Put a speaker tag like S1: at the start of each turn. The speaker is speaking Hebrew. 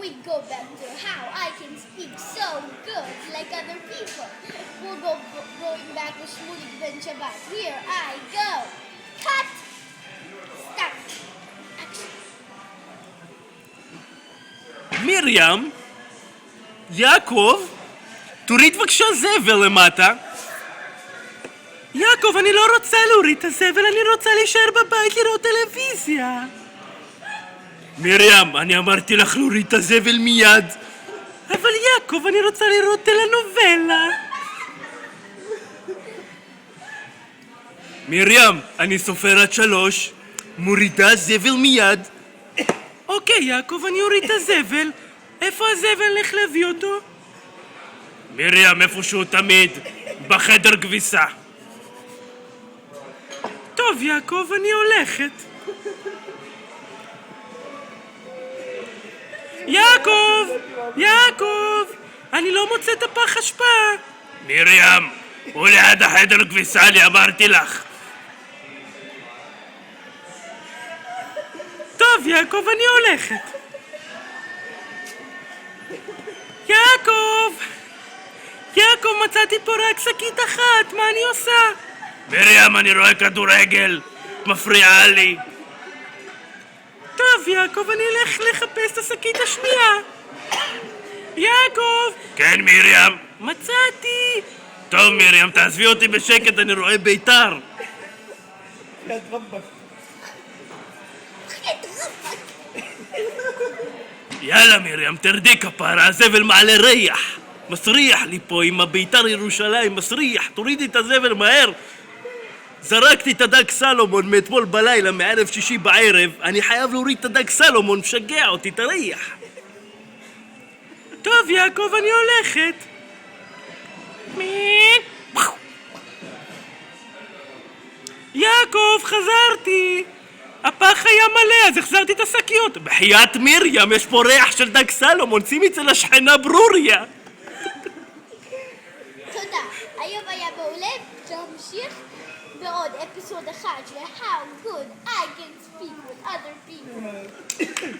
S1: we go back to how I can speak so good like other people. We'll going back to Shmulik Ben Shabbat. Here I go. Cut. Stop. Action.
S2: מרים, יעקב, תוריד בבקשה זבל למטה. יעקב, אני לא רוצה להוריד את הזבל, אני רוצה להישאר בבית לראות טלוויזיה. מרים, אני אמרתי לך להוריד את הזבל מיד. אבל יעקב, אני רוצה לראות טלנובלה. מרים, אני סופר עד 3, מורידה זבל מיד. אוקיי, יעקב, אני אוריד את הזבל. איפה הזבל? איך להביא אותו? מרים, איפשהו תמיד, בחדר כביסה. טוב, יעקב, אני הולכת. יעקב! יעקב! אני לא מוצא את הפח אשפה. מרים, הוא ליד החדר כביסה, אני אמרתי לך. טוב, יעקב, אני הולכת. יעקב! יעקב, מצאתי פה רק שקית אחת, מה אני עושה? מרים, אני רואה כדורגל, את מפריעה לי. טוב, יעקב, אני אלך לחפש את השקית השנייה. יעקב! כן, מרים? מצאתי! טוב, מרים, תעזבי אותי בשקט, אני רואה ביתר. יאללה, מרים, תרדי כפרה, הזבל מעלה ריח. מסריח לי פה עם הביתר ירושלים, מסריח, תורידי את הזבל מהר. זרקתי את הדג סלומון מאתמול בלילה, מערב שישי בערב. אני חייב להוריד את הדג סלומון, משגע אותי, תריח. טוב, יעקב, אני הולכת. יעקב, חזרתי. הפח היה מלא, אז החזרתי את השקיות. בחיית מרים, יש פה ריח של דג סלומון, שימי אצל השכנה ברוריה.
S1: תודה. היום היה מעולה, להמשיך בעוד אפיסוד אחד של How Good I Can Speak with Other People.